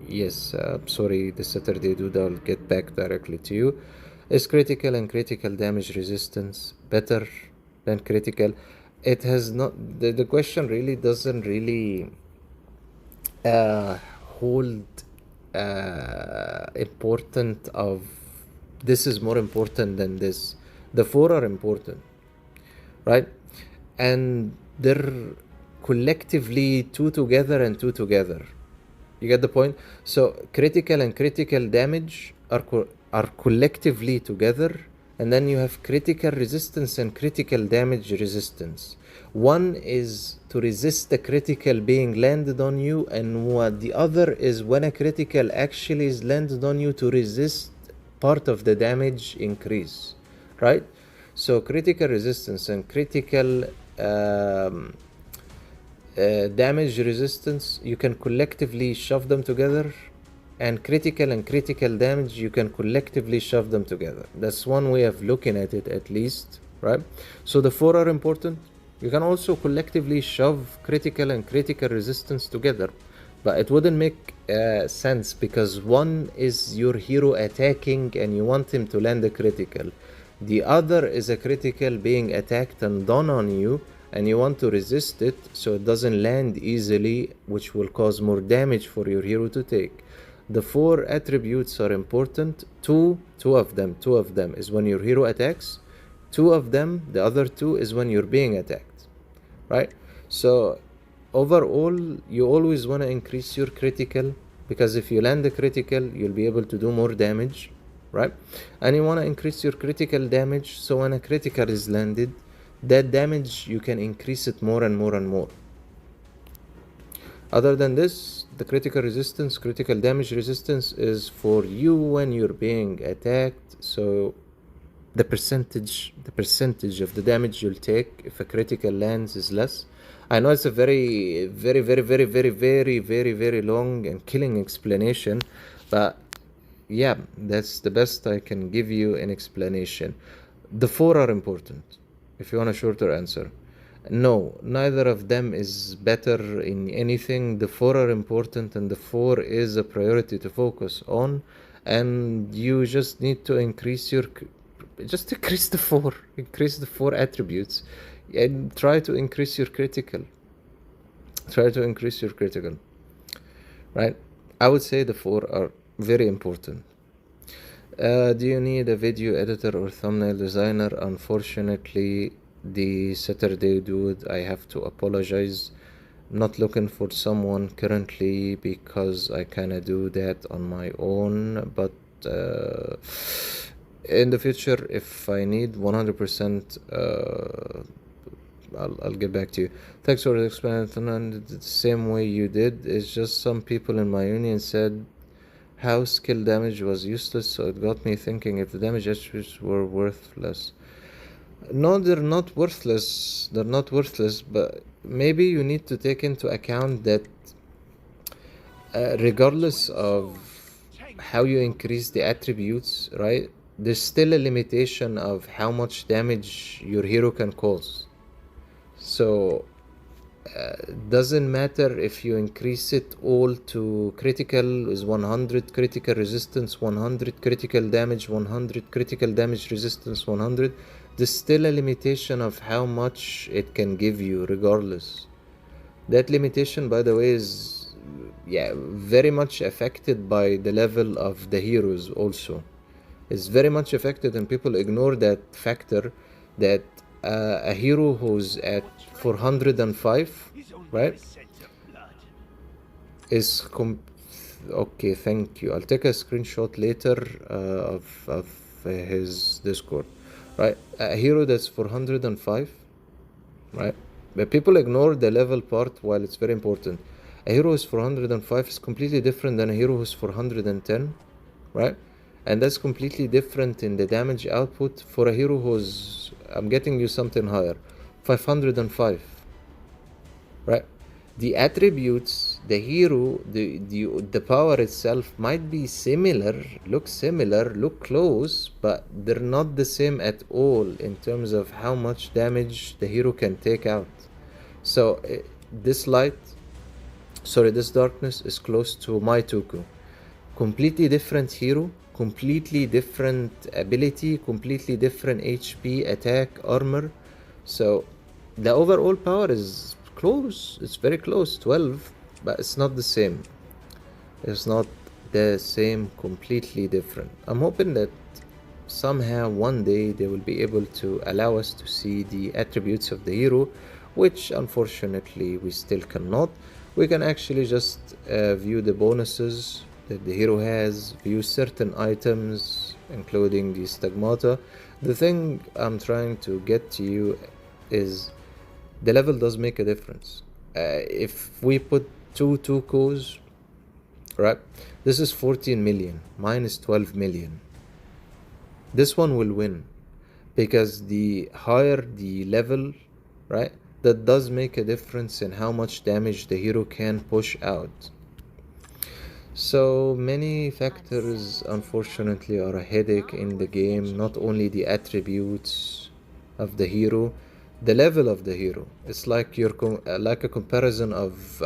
yes, sorry, the Saturday dude, I'll get back directly to you. Is critical and critical damage resistance better than critical? It has not, the question really doesn't really hold important of this is more important than this. The 4 are important, right? And they're collectively 2 together and 2 together. You get the point? So critical and critical damage are collectively together, and then you have critical resistance and critical damage resistance. One is to resist the critical being landed on you, and what the other is when a critical actually is landed on you to resist part of the damage increase, right? So critical resistance and critical damage resistance, you can collectively shove them together, and critical damage, you can collectively shove them together. That's one way of looking at it, at least, right? So the 4 are important. You can also collectively shove critical and critical resistance together, but it wouldn't make sense, because one is your hero attacking and you want him to land a critical. The other is a critical being attacked and done on you, and you want to resist it so it doesn't land easily, which will cause more damage for your hero to take. The 4 attributes are important. Two of them is when your hero attacks. 2 of them, the other 2, is when you're being attacked, right? So overall, you always want to increase your critical, because if you land a critical, you'll be able to do more damage, right? And you want to increase your critical damage, so when a critical is landed, that damage, you can increase it more and more and more. Other than this, the critical resistance, critical damage resistance is for you when you're being attacked. So the percentage of the damage you'll take if a critical lands is less. I know it's a very long and killing explanation, but yeah, that's the best I can give you an explanation. The 4 are important. If you want a shorter answer, no, neither of them is better in anything. The 4 are important, and the 4 is a priority to focus on, and you just need to increase the 4 attributes, and try to increase your critical. Right? I would say the 4 are very important. Do you need a video editor or thumbnail designer? Unfortunately, the Saturday dude, I have to apologize. Not looking for someone currently, because I kinda do that on my own, but in the future, if I need 100%, I'll get back to you. Thanks for the explanation. The same way you did. It's just some people in my union said how skill damage was useless, so it got me thinking if the damage attributes were worthless. No, they're not worthless, but maybe you need to take into account that regardless of how you increase the attributes, right, there's still a limitation of how much damage your hero can cause. So doesn't matter if you increase it all to critical is 100, critical resistance 100, critical damage 100, critical damage resistance 100. There's still a limitation of how much it can give you regardless. That limitation, by the way, is very much affected by the level of the heroes also. It's very much affected, and people ignore that factor, that a hero who's at 405, right, is okay, thank you. I'll take a screenshot later of his Discord, right? A hero that's 405, right? But people ignore the level part while it's very important. A hero who's 405 is completely different than a hero who's 410, right? And that's completely different in the damage output for a hero who's, I'm getting you something higher, 505, right? The attributes, the hero, the power itself might be similar, look close, but they're not the same at all in terms of how much damage the hero can take out. So this darkness is close to my Toku. Completely different hero, completely different ability, completely different HP, attack, armor. So the overall power is close, it's very close, 12, but it's not the same. It's not the same, completely different. I'm hoping that somehow one day they will be able to allow us to see the attributes of the hero which unfortunately we still cannot. We can actually just view the bonuses that the hero has, view certain items including the stigmata. The thing I'm trying to get to you is the level does make a difference. If we put two Tokus, right, this is 14 million, mine is 12 million. This one will win because the higher the level, right, that does make a difference in how much damage the hero can push out. So many factors unfortunately are a headache in the game, not only the attributes of the hero, the level of the hero. It's like like a comparison of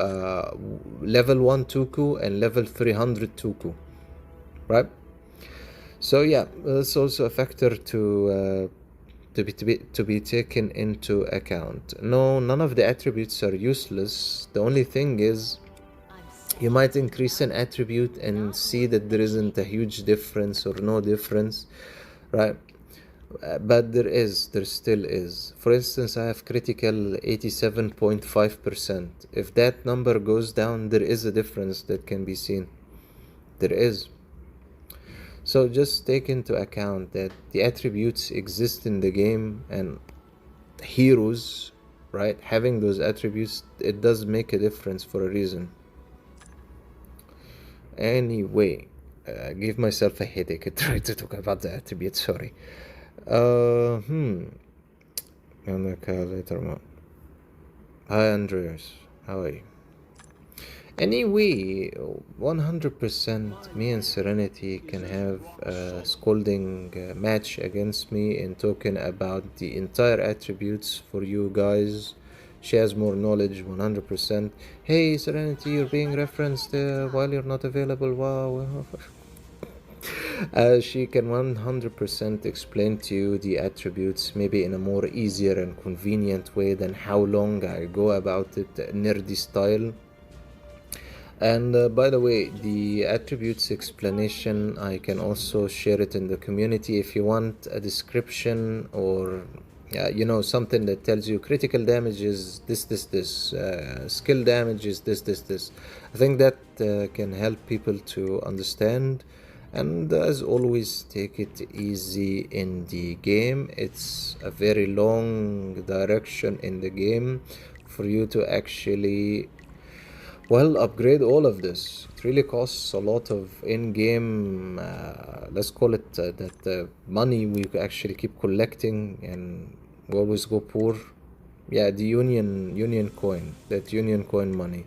level 1 Toku and level 300 Toku, right? So yeah, that's also a factor to be taken into account. No, none of the attributes are useless. The only thing is, you might increase an attribute and see that there isn't a huge difference or no difference, right? But there still is. For instance, I have critical 87.5%. If that number goes down, there is a difference that can be seen. There is. So just take into account that the attributes exist in the game, and heroes, right, having those attributes, it does make a difference for a reason. Anyway, I gave myself a headache. I tried to talk about the attributes, sorry. Later on. Hi Andreas, how are you? Anyway, 100% me and Serenity can have a scolding match against me in talking about the entire attributes for you guys. She has more knowledge, 100%. Hey Serenity, you're being referenced while you're not available. Wow. She can 100% explain to you the attributes, maybe in a more easier and convenient way than how long I go about it, nerdy style. And by the way, the attributes explanation, I can also share it in the community if you want a description, or something that tells you critical damage is this, skill damage is this. I think that can help people to understand. And as always, take it easy in the game. It's a very long direction in the game for you to actually, well, upgrade all of this. It really costs a lot of in-game, let's call it that money we actually keep collecting, and we always go poor. Yeah, the union coin, that union coin money.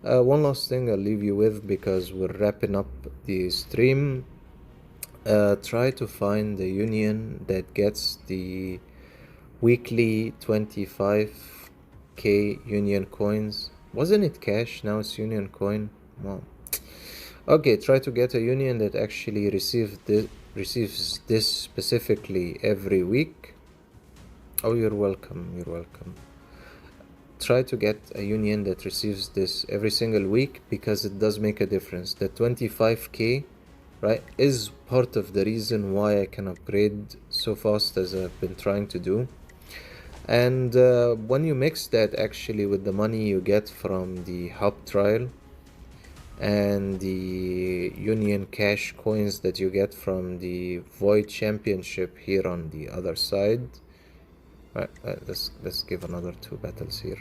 One last thing I'll leave you with, because we're wrapping up the stream. Try to find the union that gets the weekly 25k union coins. Wasn't it cash? Now it's union coin. Wow. Okay, try to get a union that actually receives this specifically every week. Oh, you're welcome. Try to get a union that receives this every single week, because it does make a difference. The 25k, right, is part of the reason why I can upgrade so fast as I've been trying to do. And when you mix that actually with the money you get from the hub trial and the union cash coins that you get from the void championship here on the other side, right, let's give another 2 battles here.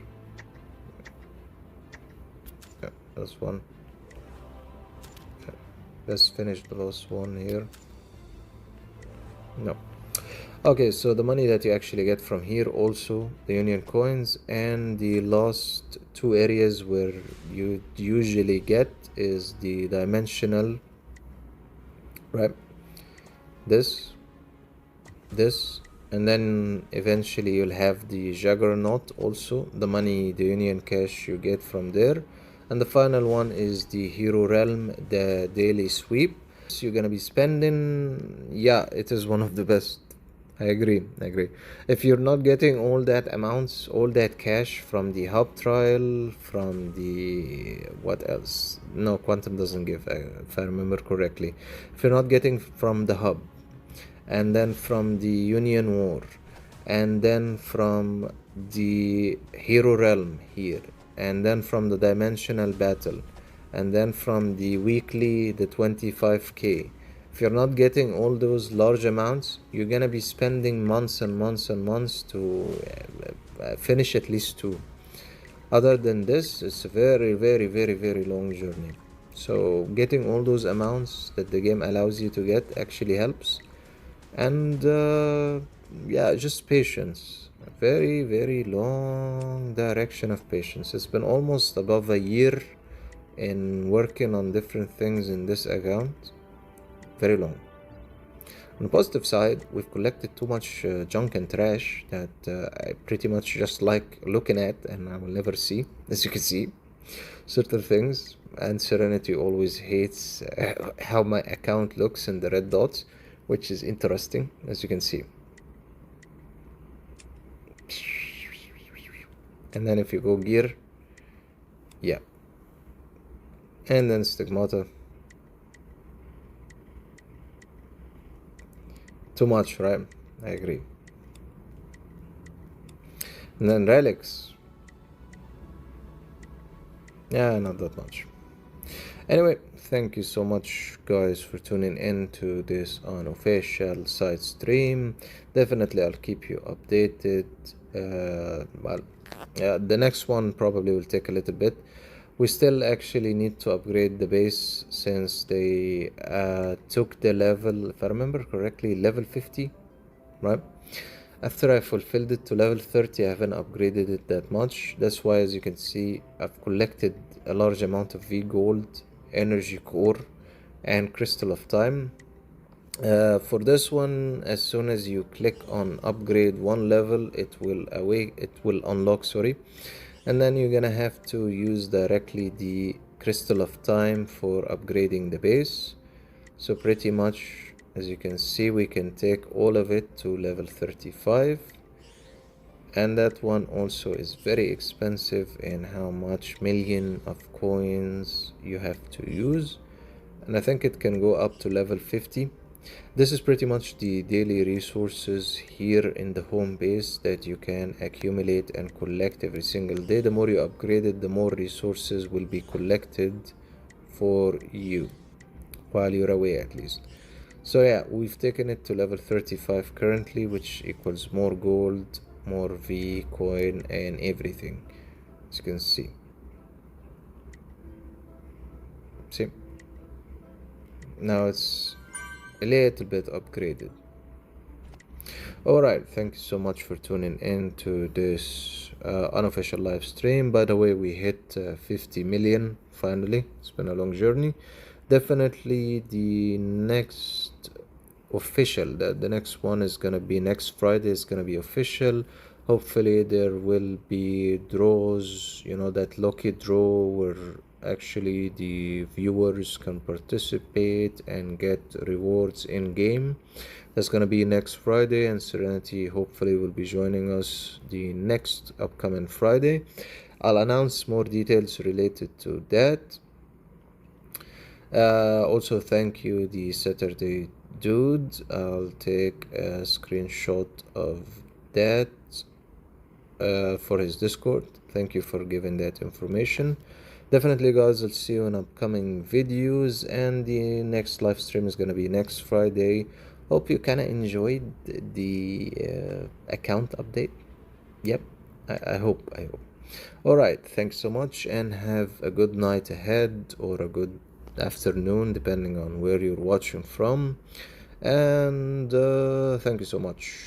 Okay, that's one. Okay, let's finish the last one here. No. Okay, so the money that you actually get from here, also the union coins, and the last 2 areas where you usually get is the dimensional, right, this, and then eventually you'll have the juggernaut, also the money, the union cash you get from there. And the final one is the hero realm, the daily sweep. So you're gonna be spending, yeah, it is one of the best. I agree. If you're not getting all that amounts, all that cash from the hub trial, from the, what else? No, Quantum doesn't give, if I remember correctly. If you're not getting from the hub, and then from the Union War, and then from the hero realm here, and then from the dimensional battle, and then from the weekly the 25k. If you're not getting all those large amounts, you're gonna be spending months and months and months to finish at least two. Other than this, it's a very, very, very, very long journey. So getting all those amounts that the game allows you to get actually helps. And yeah, just patience. A very, very long direction of patience. It's been almost above a year in working on different things in this account. Very long. On the positive side, we've collected too much junk and trash that I pretty much just like looking at, and I will never see, as you can see. Certain things, and Serenity always hates how my account looks in the red dots, which is interesting, as you can see. And then if you go gear, yeah. And then Stigmata. Too much, right? I agree. And then relics. Yeah, not that much. Anyway, thank you so much, guys, for tuning in to this unofficial side stream. Definitely, I'll keep you updated. The next one probably will take a little bit. We still actually need to upgrade the base since they took the level, if I remember correctly, level 50, right? After I fulfilled it to level 30, I haven't upgraded it that much. That's why, as you can see, I've collected a large amount of V Gold, Energy Core, and Crystal of Time. For this one, as soon as you click on upgrade one level, it will unlock, and then you're gonna have to use directly the Crystal of Time for upgrading the base. So pretty much, as you can see, we can take all of it to level 35, and that one also is very expensive in how much million of coins you have to use, and I think it can go up to level 50. This is pretty much the daily resources here in the home base that you can accumulate and collect every single day. The more you upgrade it, the more resources will be collected for you while you're away, at least. So yeah, we've taken it to level 35 currently, which equals more gold, more V coin, and everything, as you can see. Now it's a little bit upgraded. Alright, thank you so much for tuning in to this unofficial live stream. By the way, we hit 50 million finally. It's been a long journey. Definitely the next official, the next one is gonna be next Friday. Is gonna be official. Hopefully there will be draws, that lucky draw where actually the viewers can participate and get rewards in game. That's gonna be next Friday, and Serenity hopefully will be joining us the next upcoming Friday. I'll announce more details related to that. Also, thank you, the Saturday dude. I'll take a screenshot of that for his Discord. Thank you for giving that information. Definitely, guys, I'll see you in upcoming videos, and the next live stream is gonna be next Friday. Hope you kind of enjoyed the account update. Yep, I hope. Alright, thanks so much, and have a good night ahead, or a good afternoon, depending on where you're watching from. And thank you so much.